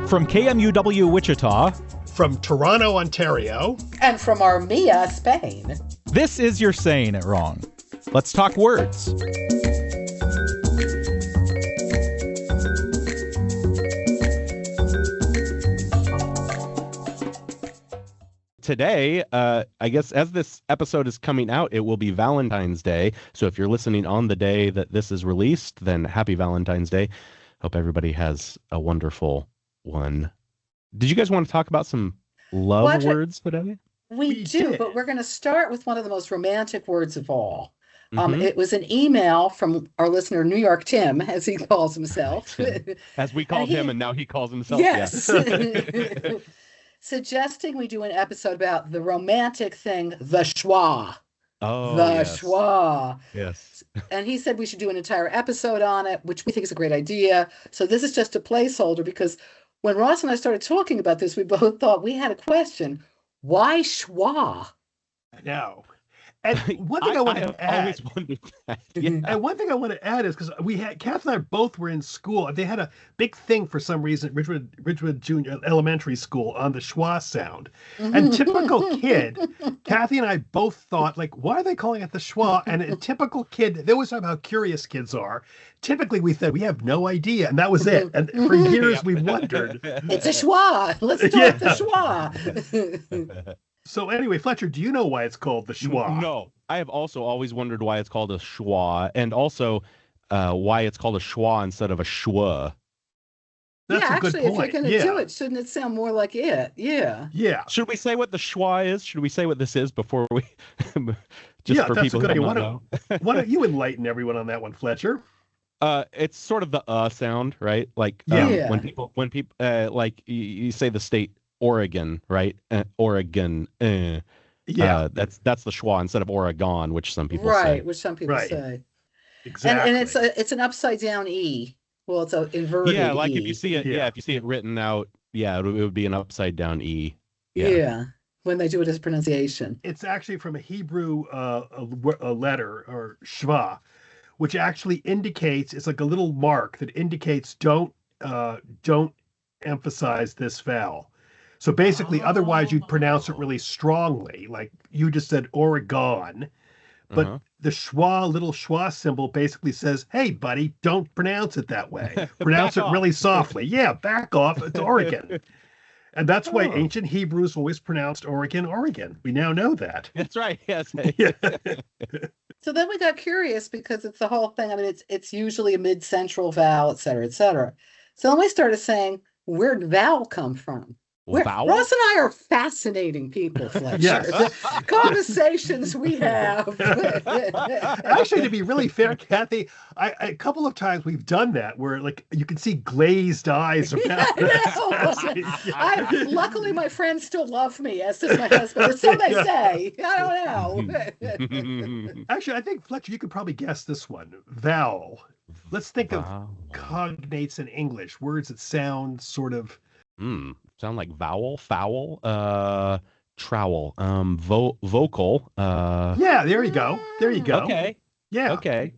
From KMUW Wichita, From Toronto, Ontario, and from Armilla, Spain. this is You're Saying It Wrong. Let's talk words. Today, I guess as this episode is coming out, it will be Valentine's Day. So if you're listening on the day that this is released, then happy Valentine's Day. Hope everybody has a wonderful one. Did you guys want to talk about some love words today? We do, did. but we're going to start with one of the most romantic words of all. Mhm. It was an email from our listener, New York Tim, as he calls himself. As we called him, and now he calls himself. Yes. Yeah. Suggesting we do an episode about the romantic thing, the schwa. Oh, The yes. schwa. Yes. And he said we should do an entire episode on it, which we think is a great idea. So this is just a placeholder because when Ross and I started talking about this, we both thought we had a question. Why schwa? I know. And one thing I want have to add, always wondered that. Yeah. and one thing I want to add is because Kath and I both were in school. They had a big thing for some reason, Ridgewood Junior Elementary School on the schwa sound. And typical kid, Kathy and I both thought, like, why are they calling it the schwa? And a typical kid, they always talk about how curious kids are. Typically, we said we have no idea, and that was it. And for years, we wondered. It's a schwa. Let's start the schwa. So anyway, Fletcher, do you know why it's called the schwa? No, I have also always wondered why it's called a schwa, and also why it's called a schwa instead of a schwa. That's yeah, a good actually, point. if you're going to do it, shouldn't it sound more like it? Yeah. Yeah. Should we say what the schwa is? Should we say what this is before we? Just for that's people a good who idea. don't know. Why don't you enlighten everyone on that one, Fletcher? It's sort of the sound, right? Like Yeah. when people like you say the state Oregon, right? Oregon. Yeah, that's the schwa instead of Oregon, which some people Right, say. which some people Right. say. exactly. And it's an upside down E. Well, it's an inverted Yeah, like E. if you see it, Yeah. if you see it written out, it would be an upside down E. Yeah. When they do it as pronunciation. It's actually from a Hebrew a letter, or shva, which actually indicates, it's like a little mark that indicates don't emphasize this vowel. So basically, otherwise you'd pronounce it really strongly, like you just said Oregon. But Uh-huh. the schwa, little schwa symbol basically says, hey, buddy, don't pronounce it that way. Pronounce Back it really off. softly. Yeah, back off. It's Oregon. And that's why Oh. ancient Hebrews always pronounced Oregon, Oregon. We now know that. That's right. Yes. Yeah. So then we got curious because it's the whole thing. I mean, it's usually a mid-central vowel, et cetera, et cetera. So then we started saying, where'd vowel come from? Vowel? Ross and I are fascinating people, Fletcher. Yes. The conversations we have. Actually, to be really fair, Kathy, a couple of times we've done that where, like, you can see glazed eyes about I know. Luckily, my friends still love me, as does my husband. Or so they say. I don't know. Actually, I think, Fletcher, you could probably guess this one. Vowel. Let's think of Vowel. cognates in English, words that sound sort of... Sound like vowel, foul, trowel, vocal. Yeah, there you go. There you go. Okay. Yeah. Okay.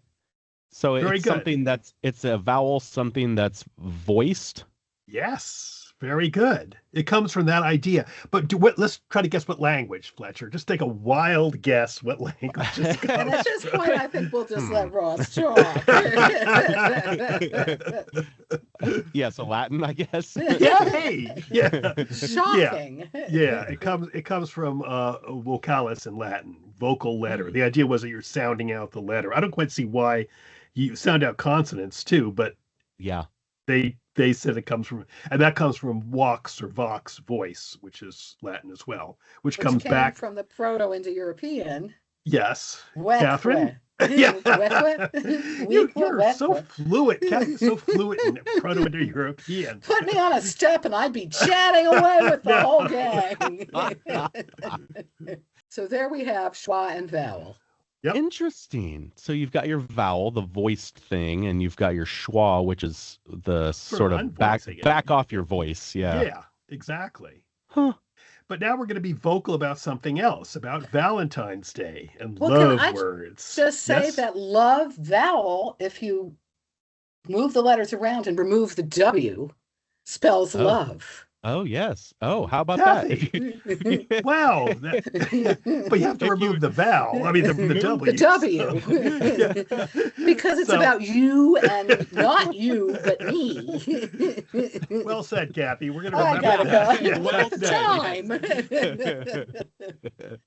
So Very it's good. something it's a vowel, something that's voiced. Yes. Very good. It comes from that idea. But let's try to guess what language, Fletcher. Just take a wild guess what language this And comes at this from. point, I think we'll just let Ross talk. Yeah, so Latin, I guess. Yeah, hey. Yeah. Shocking. Yeah, it comes from vocalis in Latin, vocal letter. The idea was that you're sounding out the letter. I don't quite see why you sound out consonants too, but Yeah. they said it comes from, and that comes from vox or vox, voice, which is Latin as well, which comes came back. from the Proto-Indo-European. Yes, Wet, Catherine. wet. Yeah. Wet, wet. You're Wet, so wet. fluent. Kathy's so fluent in Proto-Indo-European. Put me on a step and I'd be chatting away with the whole gang. So there we have schwa and vowel. Yep. Interesting. So you've got your vowel, the voiced thing, and you've got your schwa, which is the sort of unvoicing it. back off your voice. Yeah. Yeah, exactly. Huh. But now we're going to be vocal about something else, about Valentine's Day and Well, can love I words. Just say Yes? that love vowel, if you move the letters around and remove the W, spells Oh. love. Oh yes. Oh, how about that? Kathy. If you Wow. But you have to if remove you the vowel. I mean, the W. The W. Yeah. Because it's So, about you and not you, but me. well said, Kathy. We're going to I remember gotta go. that. Look well at said. the time.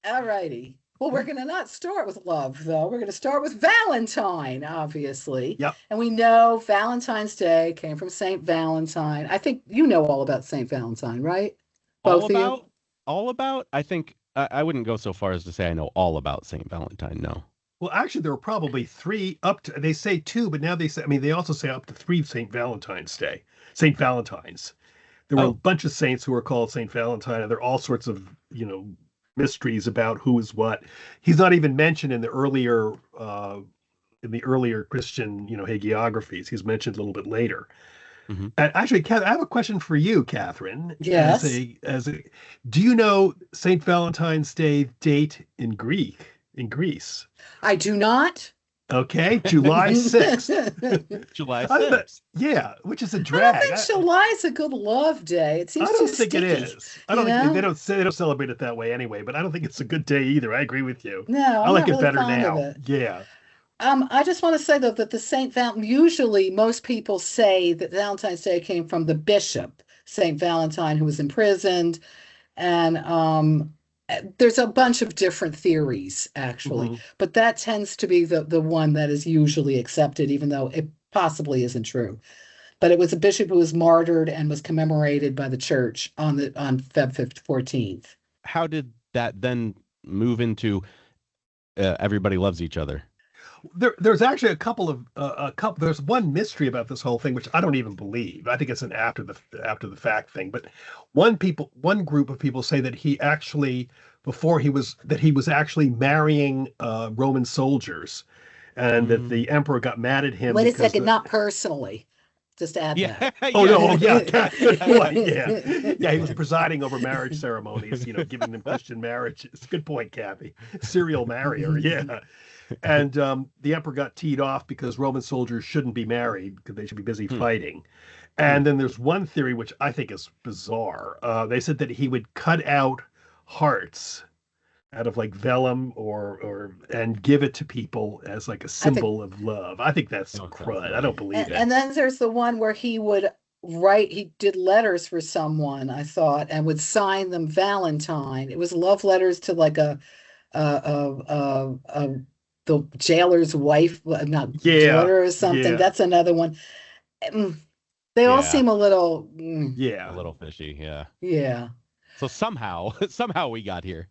All righty. Well, we're going to not start with love, though. We're going to start with Valentine, obviously. Yep. And we know Valentine's Day came from Saint Valentine. I think you know all about Saint Valentine, right? all Both of you? about all about I think I wouldn't go so far as to say I know all about Saint Valentine. No. Well, actually, there were probably three up to, they say two, but now they say, I mean, they also say up to three St. Valentine's Day, St. Valentine's. There were a Oh. bunch of saints who were called St. Valentine, and there are all sorts of, mysteries about who is what. He's not even mentioned in the earlier Christian, hagiographies. He's mentioned a little bit later. Hmm. And actually, I have a question for you, Catherine. Yes. Do you know St. Valentine's Day date in Greece? I do not. Okay, July 6th. July I bet- 6th. Yeah, which is a I don't drag. think July is a good love day. It seems I too don't think it sticky. is. I don't you think know? they don't celebrate it that way anyway, but I don't think it's a good day either. I agree with you. No, I I'm like not it really better fond of now. it. Yeah. I just want to say though that the Saint Val usually most people say that Valentine's Day came from the bishop, Saint Valentine, who was imprisoned, and there's a bunch of different theories actually, Mhm. but that tends to be the one that is usually accepted, even though it possibly isn't true. But it was a bishop who was martyred and was commemorated by the church on Feb 14th. How did that then move into everybody loves each other? There's actually there's one mystery about this whole thing which I don't even believe. I think it's an after the fact thing, but one group of people say that he actually he was actually marrying Roman soldiers, and that the emperor got mad at him Wait a because second, not personally. Just add Yeah. that. Oh no! Yeah. Oh yeah, good point. Yeah. He was presiding over marriage ceremonies, giving them Christian marriage. It's a good point, Kathy. Serial marrier, yeah. And the emperor got teed off because Roman soldiers shouldn't be married because they should be busy fighting. And then there's one theory which I think is bizarre. They said that he would cut out hearts out of like vellum or and give it to people as like a symbol of love. I think that's Oh, crud. I don't believe it. And then there's the one where he would he did letters for someone, I thought, and would sign them Valentine. It was love letters to like the jailer's wife, not Yeah, daughter or something. yeah, That's another one. They all Yeah. seem a little, A yeah. little fishy. Yeah. yeah. So somehow we got here.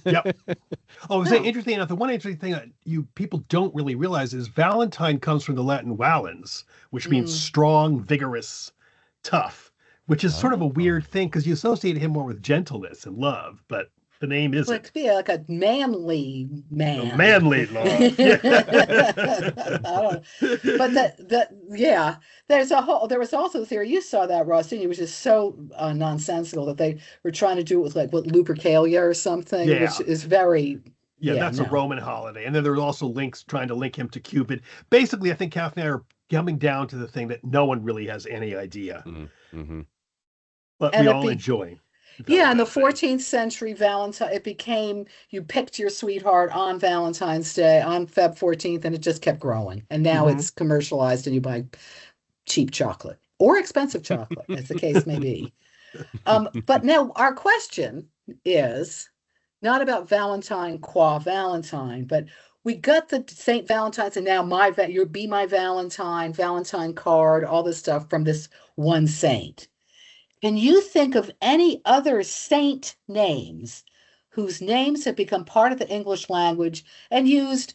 Yep. Oh, Oh. interesting enough. The one interesting thing that people don't really realize is Valentine comes from the Latin valens, which means strong, vigorous, tough, which is sort of a weird thing because you associate him more with gentleness and love, but the name Like isn't. to be like a manly man. A manly love. I don't, but yeah, there was also the theory, you saw that, Ross, didn't you, which is so nonsensical, that they were trying to do it with like Lupercalia or something, Yeah. which is very That's a Roman holiday. And then there were also trying to link him to Cupid. Basically, I think Kath and I are coming down to the thing that no one really has any idea, Mm-hmm. but And we it all be- enjoy. Yeah, in the Valentine's Day. 14th century, Valentine, it became you picked your sweetheart on Valentine's Day on Feb 14th, and it just kept growing. And now Mhm. it's commercialized, and you buy cheap chocolate or expensive chocolate, as the case may be. But now our question is not about Valentine qua Valentine, but we got the Saint Valentine's, and now your Be My Valentine card, all this stuff from this one saint. Can you think of any other saint names whose names have become part of the English language and used,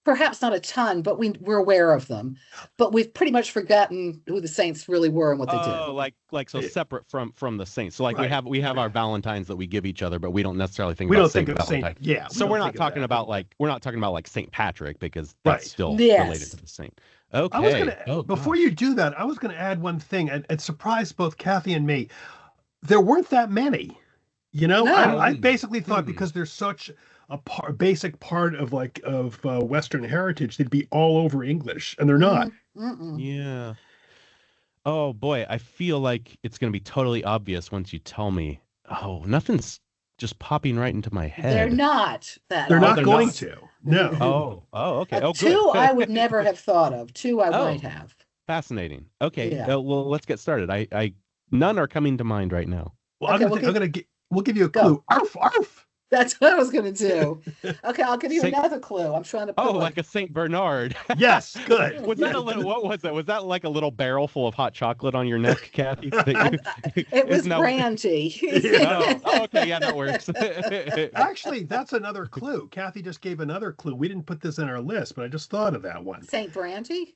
perhaps not a ton, but we're aware of them, but we've pretty much forgotten who the saints really were and what they did? Oh, like so separate from the saints. So like Right. we have our Valentines that we give each other, but we don't necessarily think We about don't think Saint of Valentine. Saint. Yeah. So we we're don't not think of talking that. about like Saint Patrick because Right. that's still Yes. related to the saint. Okay. I was gonna before gosh. you do that, I was gonna add one thing, and it surprised both Kathy and me. There weren't that many. No. I basically thought Hmm. because there's such a basic part of Western heritage, they'd be all over English, and they're not. Mm-mm. Yeah. Oh boy, I feel like it's going to be totally obvious once you tell me. Oh, nothing's just popping right into my They're head. not that They're not they're going not? obvious. to. No. Oh, okay. Oh, good. Two I would never have thought of. Two I might Oh, have. fascinating. Okay. Yeah. Well, let's get started. None are coming to mind right now. Well, Okay, we'll give you a Go. clue. Arf, arf. That's what I was going to do. Okay, I'll give you Saint- another clue. I'm trying to put Oh, one. like a Saint Bernard. Yes, good. Was that a little? What was that? Was that like a little barrel full of hot chocolate on your neck, Kathy? It was Isn't that- brandy. Oh, okay. Yeah, that works. Actually, that's another clue. Kathy just gave another clue. We didn't put this in our list, but I just thought of that one. Saint Brandy?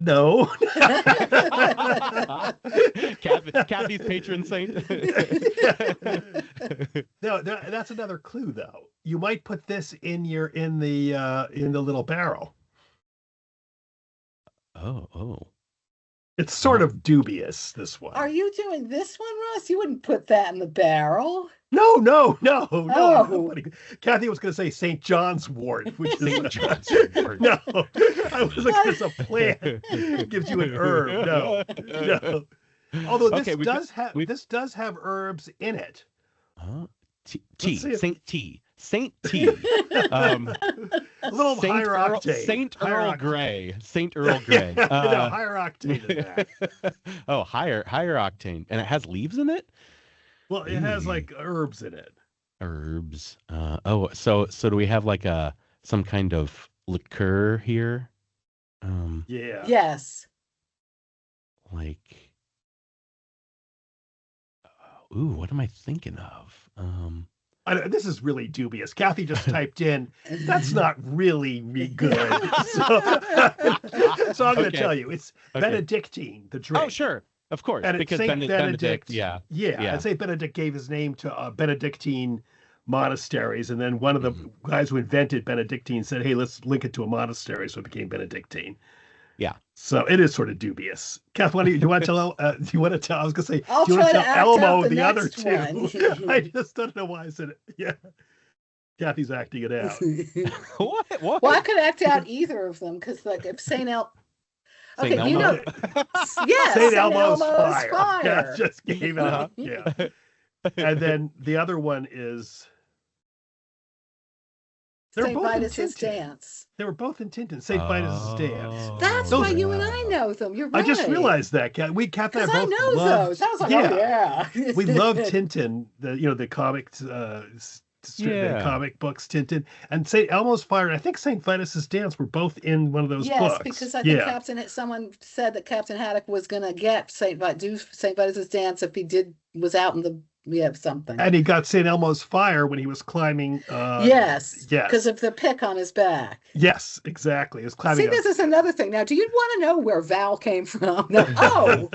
No. Kathy's patron saint. No, that's another clue though. You might put this in the little barrel. Oh. It's sort of dubious, this one. Are you doing this one, Ross? You wouldn't put that in the barrel. No. Oh. Nobody. Kathy was going to say St. John's wort, which is St. John's wort. No, I was like, there's a plant. It gives you an herb. No. Although this does have herbs in it. Tea. Saint Tea. Saint Tea. A little Saint higher octane. Saint Higher Earl octane. Grey. Saint Earl Grey. No, higher octane than that. Oh, higher octane, and it has leaves in it. Well, it has like herbs in it. Herbs. So do we have like some kind of liqueur here? Yeah. Yes. Like, ooh, what am I thinking of? This is really dubious. Kathy just typed in, that's not really good. So I'm going to tell you, it's Benedictine, the drink. Oh, sure. Of course. And because Saint Benedict. Yeah. And Saint Benedict gave his name to Benedictine monasteries. And then one of the guys who invented Benedictine said, hey, let's link it to a monastery. So it became Benedictine. Yeah. So it is sort of dubious. Kath, do you want to tell? I was going to say, I'll do you want try to to tell act Elmo out the the other next two? one. I just don't know why I said it. Yeah. Kathy's acting it out. What? Well, I could act out either of them because, like, if Saint Elmo. Okay, Saint you Elmo? know, yes, Saint Elmo's fire. fire. Kath just gave it up. Yeah. And then the other one is. They're Saint both in Vitus's Tintin. dance. They were both in Tintin. Saint Vitus's dance. That's Those- why you and I know them. You're right. I just realized that, Kath. Kath and Because I I both know loved, those. I was like, oh yeah. we love Tintin. The comics. The comic books, Tintin, and Saint Elmo's Fire, and I think Saint Vitus's Dance were both in one of those Yes, books. because I think someone said that Captain Haddock was going to get Saint Vitus's Dance if he was out in the something. And he got Saint Elmo's Fire when he was climbing. Yes, because of the pick on his back. Yes, exactly. He was climbing. See, this is another thing. Now, do you want to know where Val came from? No. Oh,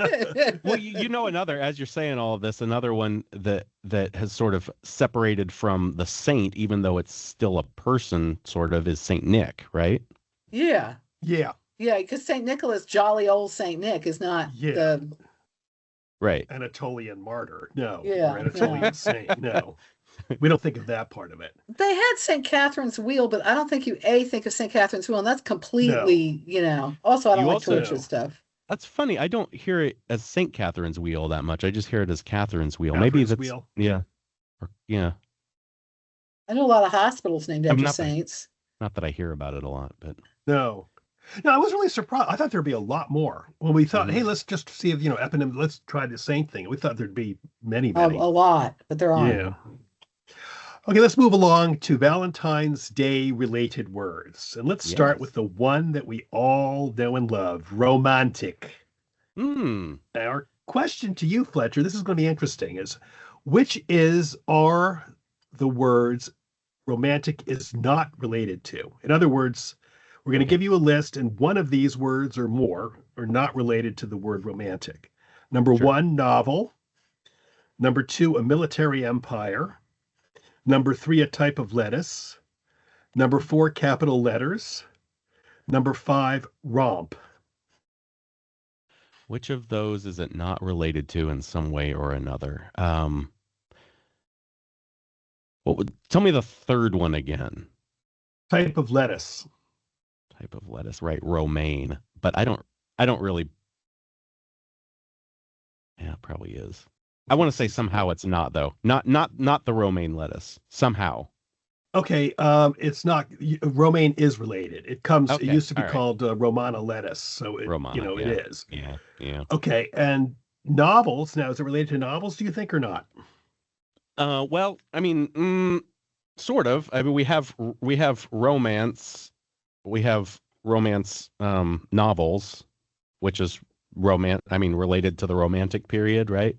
well, you know, as you're saying all of this, another one that has sort of separated from the saint, even though it's still a person, sort of, is Saint Nick, right? Yeah. Yeah. Yeah, because Saint Nicholas, jolly old Saint Nick, is not the right Anatolian martyr. No. Yeah. Or Anatolian saint. No. We don't think of that part of it. They had St. Catherine's Wheel, but I don't think you think of St. Catherine's Wheel, and that's completely, Also, I don't like torture stuff. That's funny. I don't hear it as St. Catherine's Wheel that much. I just hear it as Catherine's Wheel. Catherine's Maybe that's Wheel. Yeah. Yeah. I know a lot of hospitals named after saints. Not that I hear about it a lot, but No, I was really surprised. I thought there'd be a lot more. When we thought, hey, let's just see if eponym. Let's try the saint thing. We thought there'd be many. A lot, but there aren't. Yeah. Okay, let's move along to Valentine's Day related words. And let's start with the one that we all know and love, romantic. Now, our question to you, Fletcher, this is going to be interesting, is which are the words romantic is not related to? In other words, we're going to give you a list, and one of these words or more are not related to the word romantic. Number one, novel. Number two, a military empire. Number three, a type of lettuce. Number four, capital letters. Number five, romp. Which of those is it not related to in some way or another? Tell me the third one again. Type of lettuce. Type of lettuce, right? Romaine. But I don't really it probably is. I want to say somehow it's not though. Not the romaine lettuce. Somehow. Okay, it's not. Romaine is related. It comes. It Okay. used to be All right. called Romana lettuce, so Romana. it Yeah. is. Yeah. Yeah. Okay, and novels. Now, is it related to novels? Do you think or not? Well, I mean, sort of. I mean, we have romance. We have romance novels, which is related to the Romantic period, right?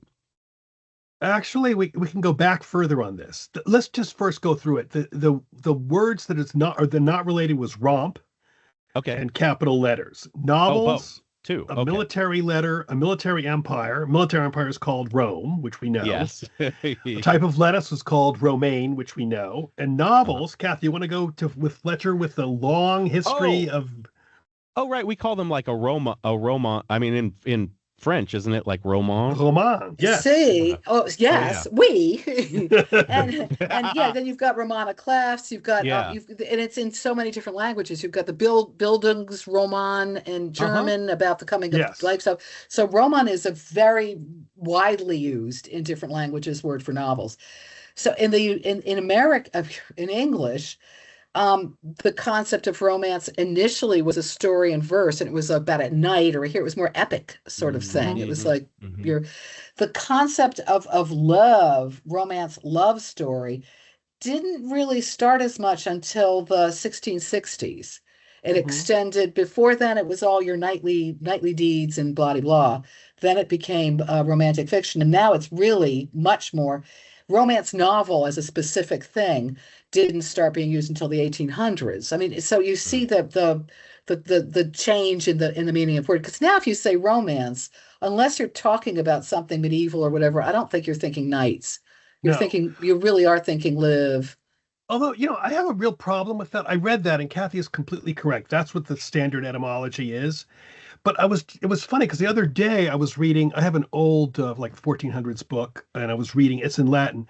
Actually, we can go back further on this. Let's just first go through it. The words that it's not or the not related was romp Okay. and capital letters. Oh, both Novels, too. a Okay. military letter, a military empire. Military empire is called Rome, which we know. Yes. A type of lettuce was called romaine, which we know. And novels, Kathy, you want to go to with Fletcher with the long history of Oh, right. We call them like a Roma. I mean, in French, isn't it like roman? roman? Yes. See, oh yes, we, and yeah, Yeah. then you've got Romana Clefs, you've got Yeah. and it's in so many different languages. You've got the Bildungsroman in German about the coming of Yes. life stuff. So Roman is a very widely used in different languages word for novels. So in America, in English, the concept of romance initially was a story in verse, and it was about at night, or here it was more epic sort of thing. It was like the concept of love, romance, love story didn't really start as much until the 1660s. It extended. Before then, it was all your nightly deeds and blah, blah, blah. Then it became romantic fiction, and now it's really much more. Romance novel as a specific thing didn't start being used until the 1800s. I mean, so you see the change in the meaning of word. Because now, if you say romance, unless you're talking about something medieval or whatever, I don't think you're thinking knights. You really are thinking live. Although, I have a real problem with that. I read that, and Kathy is completely correct. That's what the standard etymology is. But it was funny because the other day I was reading, I have an old, like 1400s book, and I was reading, it's in Latin,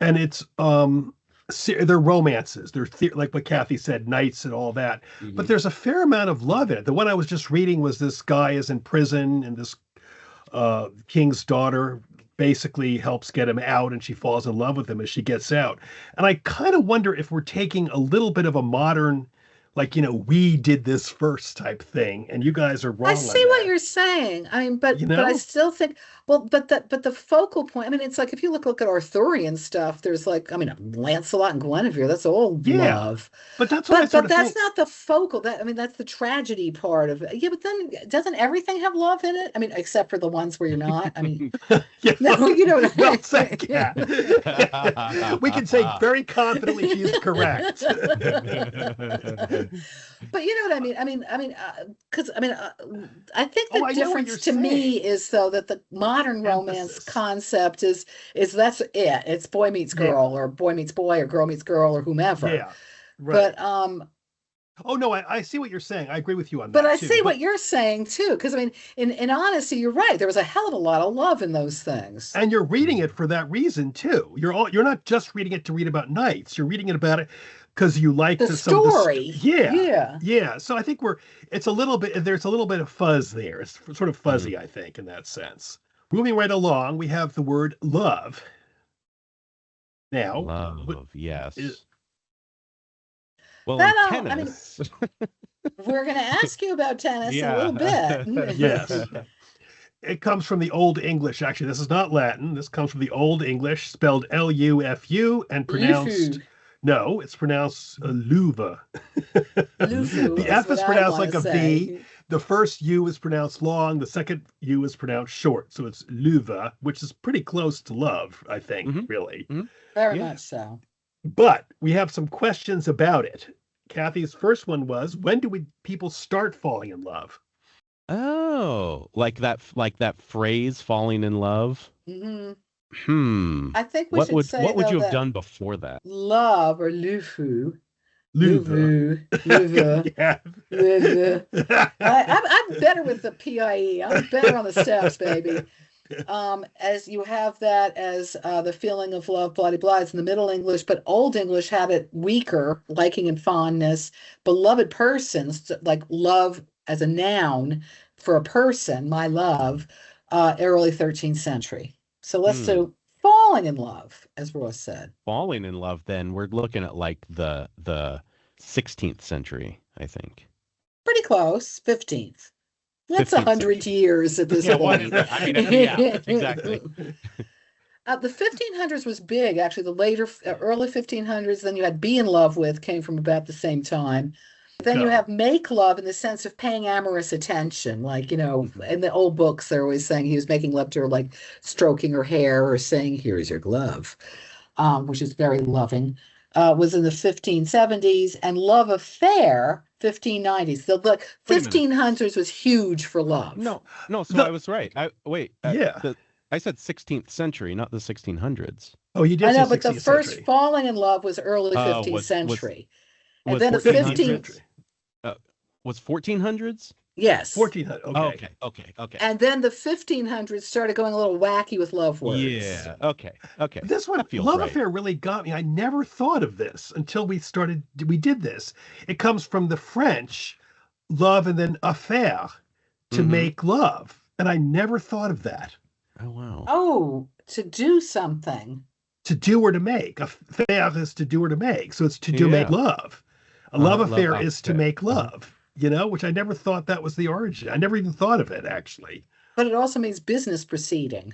and it's, they're romances. They're like what Kathy said, knights and all that. But there's a fair amount of love in it. The one I was just reading was this guy is in prison, and this king's daughter basically helps get him out, and she falls in love with him as she gets out. And I kind of wonder if we're taking a little bit of a modern, like, we did this first type thing, and you guys are wrong. I see what you're saying. I mean, but I still think, well, but the focal point. I mean, it's like if you look at Arthurian stuff, there's like, I mean, Lancelot and Guinevere. That's all love. But that's what but that's not the focal. That's the tragedy part of it. Yeah, but then doesn't everything have love in it? I mean, except for the ones where you're not. I mean, no, you know. Well said, Kat. We can say very confidently she's correct. But you know what I mean? Because I think the I know what you're difference to me is though that the modern romance concept is that's it. It's boy meets girl or boy meets boy or girl meets girl or whomever. Yeah. Right. But oh no, I see what you're saying. I agree with you on that. But I see what you're saying too, because I mean, in honesty, you're right. There was a hell of a lot of love in those things. And you're reading it for that reason too. You're not just reading it to read about knights. You're reading it about it because you like the story. Yeah. So I think there's a little bit of fuzz there. It's sort of fuzzy, I think, in that sense. Moving right along, we have the word love. Now, love, yes. Well, tennis. We're going to ask you about tennis in a little bit. Yes. It comes from the Old English. Actually, this is not Latin. This comes from the Old English, spelled Lufu and pronounced. Lufu. No, it's pronounced luva. Lufu. The F is pronounced like a V. The first U is pronounced long. The second U is pronounced short. So it's luva, which is pretty close to love, I think, really. Very much so. But we have some questions about it. Kathy's first one was, when do people start falling in love? Oh, like that phrase, falling in love? I think we should say, what would you have done before that? Love or Lufu. Luva. I'm better with the PIE. I'm better on the steps, baby. As you have that as the feeling of love, bloody blights in the Middle English, but Old English had it weaker, liking and fondness, beloved persons, like love as a noun for a person, my love, early 13th century. So let's do falling in love, as Ross said. Falling in love, then we're looking at like the 16th century, I think. Pretty close, 15th. That's 15th 100 century. years at this Yeah, point. I mean, yeah, exactly. The 1500s was big, actually. The later, early 1500s, then you had be in love with, came from about the same time. Then you have make love in the sense of paying amorous attention. Like, in the old books, they're always saying he was making love to her, like stroking her hair or saying, here's your glove, which is very loving. Was in the 1570s, and love affair, 1590s. The 1500s was huge for love. No, so I was right. Yeah. I said 16th century, not the 1600s. Oh, you did. I know, say but the 16th first century. falling in love was early 15th century. And then the 15th. Was 1400s? Yes. 1400. Okay. Oh, okay. And then the 1500s started going a little wacky with love words. Yeah. Okay. This one, Love Affair, really got me. I never thought of this until we did this. It comes from the French, love and then affaire, to make love. And I never thought of that. Oh, wow. Oh, to do something. To do or to make. Affaire is to do or to make. So it's to make love. A love affair is to make love, which I never thought that was the origin. I never even thought of it, actually. But it also means business proceeding.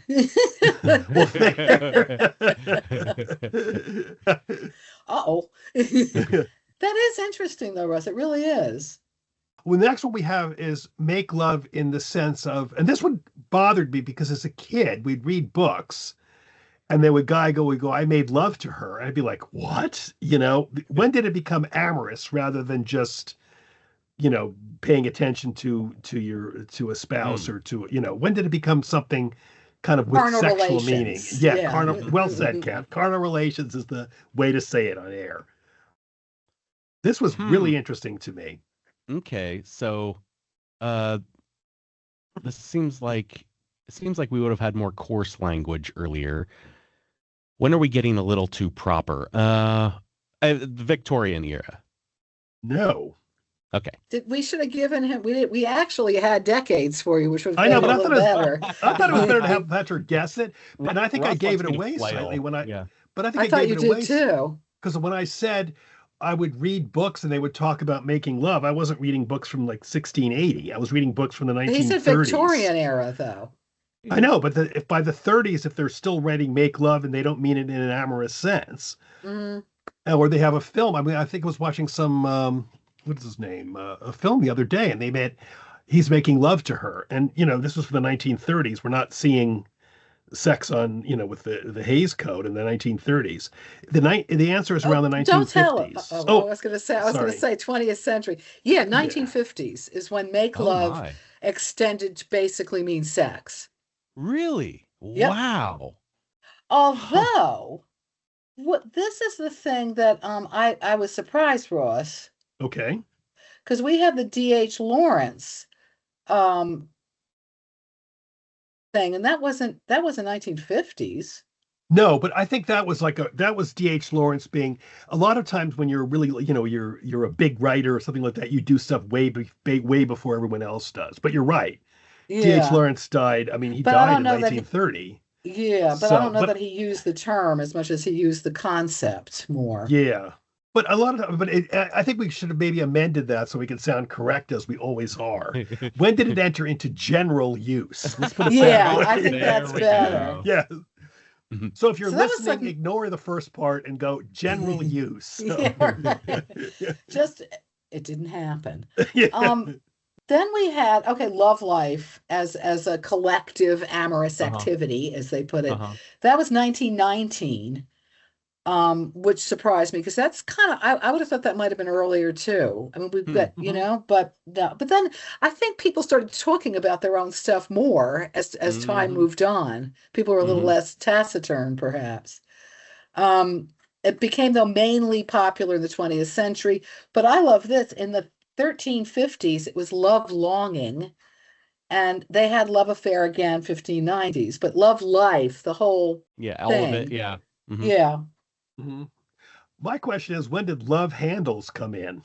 Uh-oh. That is interesting, though, Russ. It really is. Well, the next one we have is make love in the sense of, and this one bothered me because as a kid, we'd read books and then would go, I made love to her. And I'd be like, what? When did it become amorous rather than just, paying attention to a spouse or to, when did it become something kind of with carnal sexual relations. meaning? Yeah. Carnal. Well said, Kat. Carnal relations is the way to say it on air. This was really interesting to me. Okay, so this seems like we would have had more coarse language earlier. When are we getting a little too proper? The Victorian era. No. Okay. We should have given him. We actually had decades for you, which was I know, but I thought it was better to have Petra guess it, and I think I gave it away slightly when I. Yeah. But I think I gave it away too. Because when I said I would read books and they would talk about making love, I wasn't reading books from like 1680. I was reading books from the 1930s. He said Victorian era, though. I know, but if by the 30s, if they're still writing make love and they don't mean it in an amorous sense, or they have a film. I mean, I think I was watching some. What is his name? A film the other day, and he's making love to her. And, this was for the 1930s. We're not seeing sex on, with the Hays Code in the 1930s. The answer is around the 1950s. Don't tell him. I was going to say 20th century. Yeah, 1950s is when make love extended to basically mean sex. Really? Yep. Wow. Although, this is the thing that I was surprised, Ross. Okay. Because we have the D.H. Lawrence thing, and that wasn't 1950s. No, but I think that was that was D.H. Lawrence being, a lot of times when you're really, you're a big writer or something like that, you do stuff way before everyone else does. But you're right. Yeah. D.H. Lawrence died. I mean, he died in 1930. I don't know that he used the term as much as he used the concept more. Yeah. But I think we should have maybe amended that so we can sound correct as we always are. When did it enter into general use? Let's put it that way. I think that's better. Yeah. So if you're listening, ignore the first part and go general use. So. Yeah, right. Just, it didn't happen. Then we had, love life as a collective amorous activity, as they put it. That was 1919. Which surprised me because that's kind of, I would have thought that might have been earlier too. I mean, we've got, but no, but then I think people started talking about their own stuff more as time moved on. People were a little less taciturn, perhaps. It became, though, mainly popular in the 20th century, but I love this. In the 1350s, it was love longing, and they had love affair again, 1590s, but love life, the whole all of it, yeah. Yeah. Mm-hmm. My question is, when did love handles come in?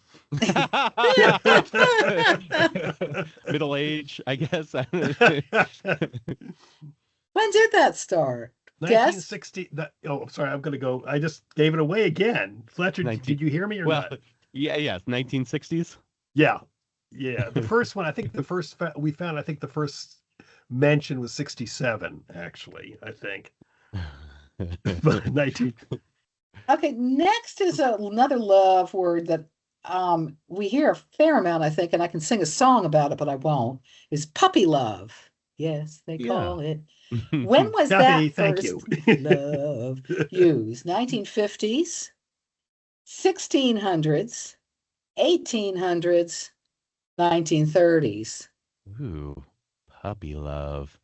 Middle age, I guess. When did that start? Guess? 1960. I'm sorry. I'm going to go. I just gave it away again. Fletcher, 19 did you hear me or well, not? yes, 1960s. Yeah. Yeah. The first one, I think the first mention was 67, actually, I think. But 19. Okay, next is another love word that we hear a fair amount, I think, and I can sing a song about it, but I won't, is puppy love. Yes, they call it. When was Kathy, that thank first you. love used? 1950s, 1600s, 1800s, 1930s. Ooh, puppy love.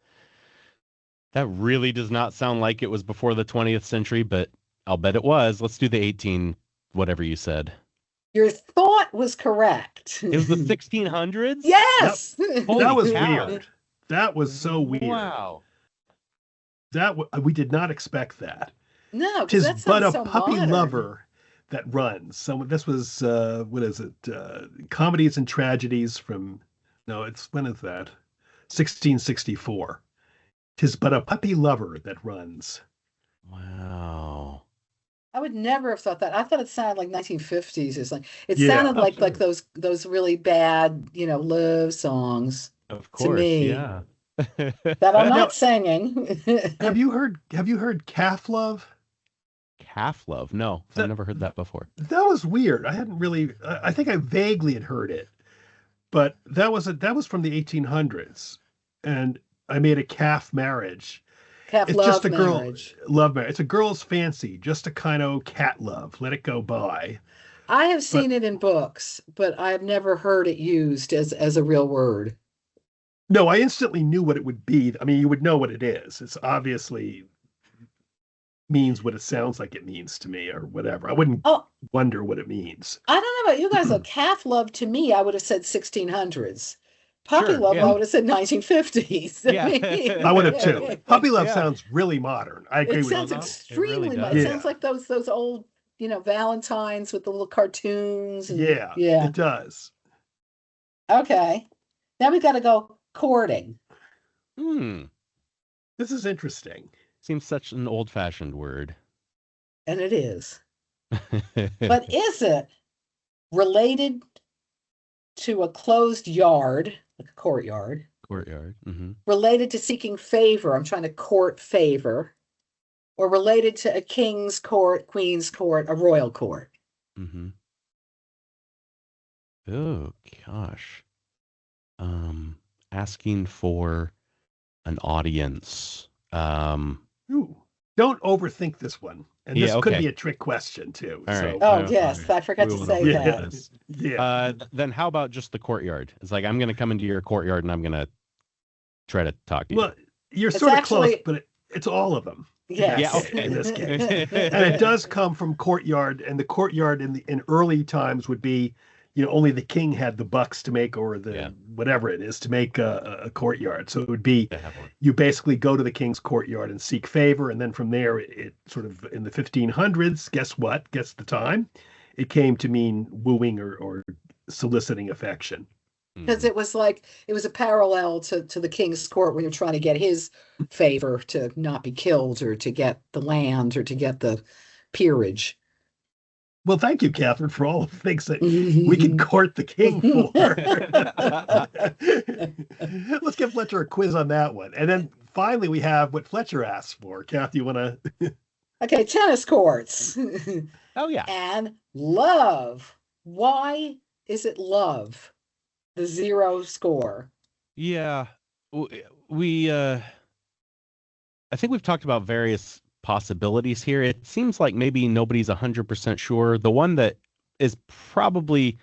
That really does not sound like it was before the 20th century, but I'll bet it was. Let's do the 18, whatever you said. Your thought was correct. It was the 1600s? Yes. Holy That was cow. weird. That was so weird. Wow. We did not expect that. No, because Tis that but sounds a so puppy modern. lover that runs. So this was what is it? Comedies and Tragedies from when is that? 1664. Tis but a puppy lover that runs. Wow. I would never have thought that. I thought it sounded like 1950s or something. It Yeah. sounded like those really bad, love songs Of to course, me yeah. that I'm Now, not singing. have you heard calf love? Calf love? No, I've never heard that before. That was weird. I hadn't really. I think I vaguely had heard it, but that was from the 1800s, and I made a calf marriage. Calf It's love just a marriage. girl love marriage. It's a girl's fancy, just a kind of cat love. Let it go by. I have seen it in books, but I have never heard it used as a real word. No, I instantly knew what it would be. I mean, you would know what it is. It's obviously means what it sounds like it means to me, or whatever. I wouldn't wonder what it means. I don't know about you guys, though. Calf love to me, I would have said 1600s. Puppy love, yeah. I would have said 1950s. Yeah. I would have too. Puppy love sounds really modern. I agree It with sounds you. extremely really modern. does. It sounds like those old, Valentines with the little cartoons. And, Yeah, yeah. it does. Okay. Now we've got to go courting. This is interesting. Seems such an old-fashioned word. And it is. But is it related to a closed yard, like a courtyard? Courtyard. Mm-hmm. Related to seeking favor? I'm trying to court favor. Or related to a king's court, queen's court, a royal court? Mm-hmm. Oh, gosh. Asking for an audience. Ooh, don't overthink this one. And this could be a trick question too. All right. Oh, yes, I forgot to say that. Yeah. Then how about just the courtyard? It's like, I'm going to come into your courtyard and I'm going to try to talk to you. Well, you're sort of close, but it's all of them. Yes. Yeah, okay. In this case. And it does come from courtyard, and the courtyard in early times would be, only the king had the bucks to make, or whatever it is, to make a courtyard. So it would be, you basically go to the king's courtyard and seek favor, and then from there, it sort of, in the 1500s, guess what? Guess the time? It came to mean wooing or soliciting affection. Because it was a parallel to the king's court when you're trying to get his favor to not be killed, or to get the land, or to get the peerage. Well, thank you, Catherine, for all the things that we can court the king for. Let's give Fletcher a quiz on that one. And then finally, we have what Fletcher asked for. Kath, you want to? Okay, tennis courts. Oh, yeah. And love. Why is it love? The zero score. Yeah. I think we've talked about various possibilities here. It seems like maybe nobody's 100% sure. The one that is probably,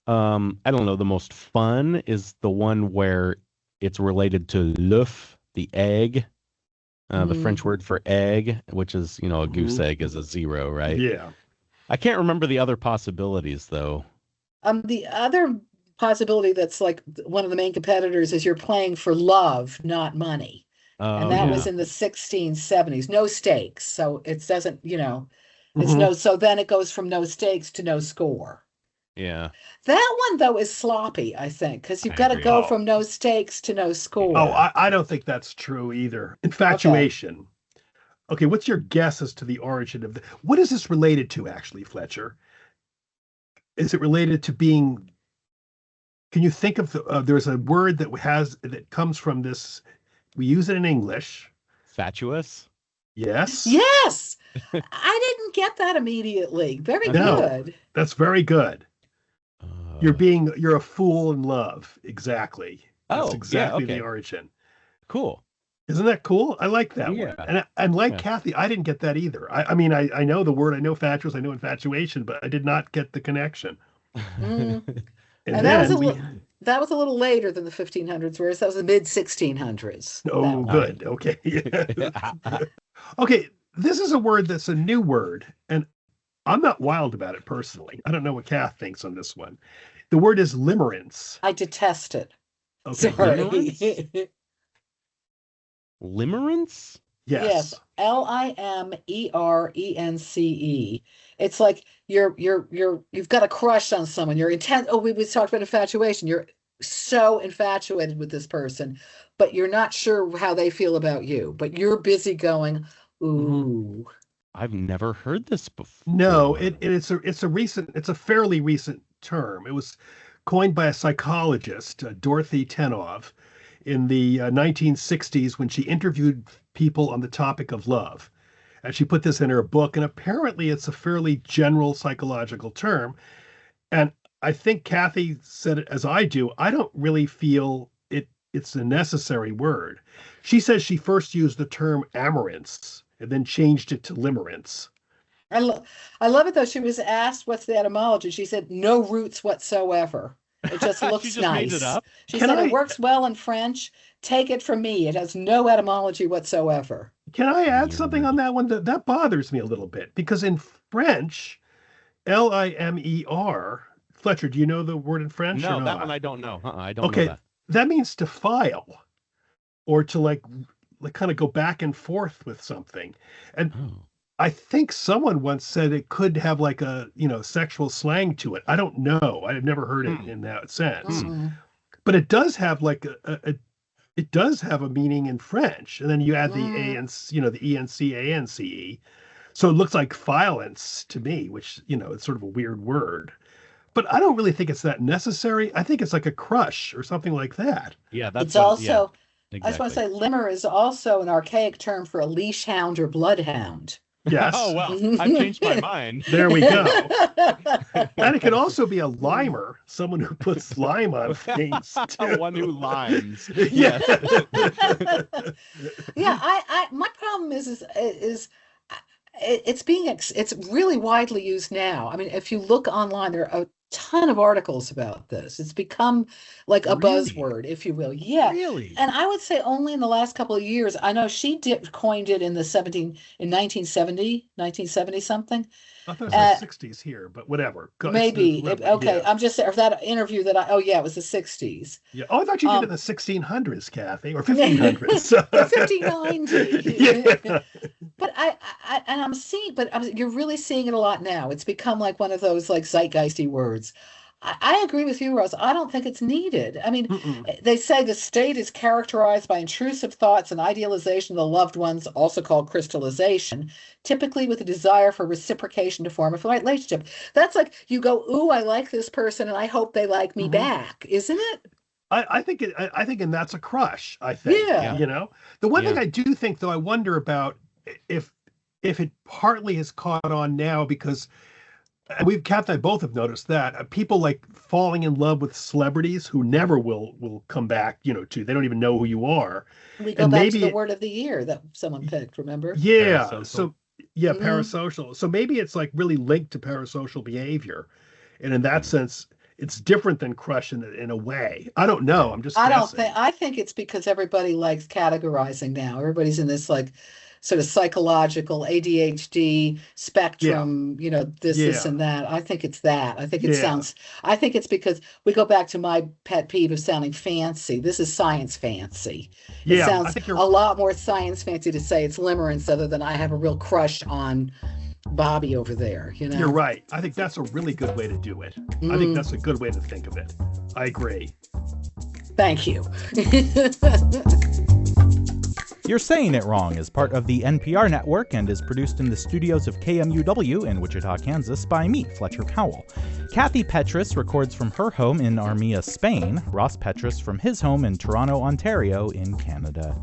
I don't know, the most fun is the one where it's related to l'œuf, the egg, the French word for egg, which is, a goose egg is a zero, right? Yeah. I can't remember the other possibilities, though. The other possibility that's like one of the main competitors is you're playing for love, not money. And that was in the 1670s. No stakes. So it doesn't, It's Mhm. no, so then it goes from no stakes to no score. Yeah. That one though is sloppy, I think, because you've I got to agree. go Oh, from no stakes to no score. oh, I don't think that's true either. Okay. Infatuation. Okay, what's your guess as to the origin of what is this related to, actually, Fletcher? Is it related to being? Can you think of there's a word that comes from this? We use it in English. Fatuous? Yes. Yes, I didn't get that immediately. Very No, good. that's very good. Uh, You're a fool in love. Exactly. That's oh, yeah, exactly the okay. origin. Cool. Isn't that cool? I like that one. Yeah. And like Yeah. Kathy, I didn't get that either. I mean, I know the word, I know fatuous, I know infatuation, but I did not get the connection. Mm. And And that was then we, that was a little later than the 1500s, whereas that was the mid 1600s. oh, That one. good. Okay. Okay. This is a word that's a new word, and I'm not wild about it personally. I don't know what Kath thinks on this one. The word is limerence. I detest it. Okay. Sorry. Limerence? Limerence? Yes, Yes. Limerence. It's like you've got a crush on someone. You're intent. Oh, we talked about infatuation. You're so infatuated with this person, but you're not sure how they feel about you. But you're busy going, Mhm. ooh. I've never heard this before. No, it's a fairly recent term. It was coined by a psychologist, Dorothy Tenov, in the 1960s when she interviewed people on the topic of love. And she put this in her book, and apparently it's a fairly general psychological term. And I think Kathy said it as I do. I don't really feel it's a necessary word. She says she first used the term amorance and then changed it to limerence. I, lo- I love it though. She was asked what's the etymology. She said no roots whatsoever. It just She looks just made it nice. up. She Can said it I works well in French. Take it from me. It has no etymology whatsoever. can I add something on Weird. that one? That bothers me a little bit because in French, limer, Fletcher, do you know the word in French or No, that one not? I don't know. I don't know Okay, that. that means to file or to like kind of go back and forth with something. And Oh. I think someone once said it could have like a, sexual slang to it. I don't know. I've never heard it Hmm. in that sense. Hmm. Mm-mm. But it does have like it does have a meaning in French. And then you add the Mm. A and the ENCANCE. So it looks like violence to me, which, it's sort of a weird word. But I don't really think it's that necessary. I think it's like a crush or something like that. Yeah, that's It's what yeah, also, I just want to exactly. say, limmer is also an archaic term for a leash hound or bloodhound. Oh, Yes, well, I've changed my mind. there we go. And it could also be a limer, someone who puts lime on things too. One who limes. Yeah. Yes. Yeah, my problem is it's really widely used now. I mean, if you look online, there are a ton of articles about this. It's become like a Really? buzzword, if you will. Yeah. Really? And I would say only in the last couple of years. I know she coined it in 1970 something. I thought it was Uh, the 60s here, but whatever. Maybe. Okay. Yeah. I'm just or that interview oh yeah, it was the 60s. Yeah. Oh, I thought you did it in Um the 1600s, Kathy, or or 1500s. 1590. Yeah. But I'm seeing, you're really seeing it a lot now. It's become like one of those like zeitgeisty words. I agree with you, Rose. I don't think it's needed. I mean, Mm-mm. they say the state is characterized by intrusive thoughts and idealization of the loved ones, also called crystallization, typically with a desire for reciprocation to form a relationship. That's like you go, ooh, I like this person and I hope they like me Mhm. back, isn't it? I think, and that's a crush. I think, Yeah. Yeah. the one thing Yeah. I do think, though, I wonder about if if it partly has caught on now because Kath and I both have noticed that people like falling in love with celebrities who never will come back, to they don't even know who you are, We go and back to the maybe word of the year that someone picked, remember? yeah, Parasocial. so yeah, Hmm. parasocial. So maybe it's like really linked to parasocial behavior, and in that Hmm. sense, it's different than crush in a way. I don't know. I'm just I don't guessing. think I think it's because everybody likes categorizing now. Everybody's in this like sort of psychological ADHD Yeah, spectrum, this yeah, and that. I think it's that. yeah, I think it's because we go back to my pet peeve of sounding fancy. This is science fancy. It yeah. I sounds think a you're. lot more science fancy to say it's limerence other than I have a real crush on Bobby over there, you know? You're right. I think that's a really good way to do it. I think that's a good way to think of it. I agree. Thank you. You're Saying It Wrong is part of the NPR network and is produced in the studios of KMUW in Wichita, Kansas by me, Fletcher Powell. Kathy Petrus records from her home in Armia, Spain, Ross Petrus from his home in Toronto, Ontario in Canada.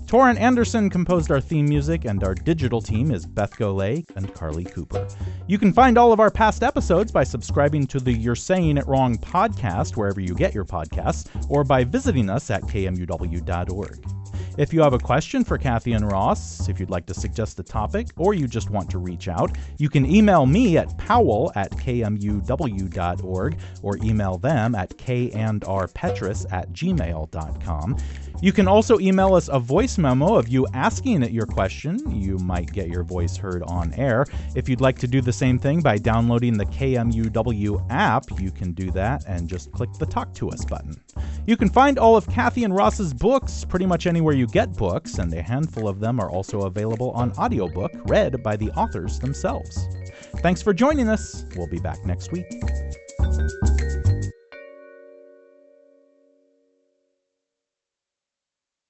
Torrin Anderson composed our theme music, and our digital team is Beth Golay and Carly Cooper. You can find all of our past episodes by subscribing to the You're Saying It Wrong podcast wherever you get your podcasts, or by visiting us at kmuw.org. If you have a question for Kathy and Ross, if you'd like to suggest a topic, or you just want to reach out, you can email me at powell@kmuw.org or email them at kandrpetrus@gmail.com. You can also email us a voice memo of you asking your question. You might get your voice heard on air. If you'd like to do the same thing by downloading the KMUW app, you can do that and just click the Talk to Us button. You can find all of Kathy and Ross's books pretty much anywhere you get books, and a handful of them are also available on audiobook read by the authors themselves. Thanks for joining us. We'll be back next week.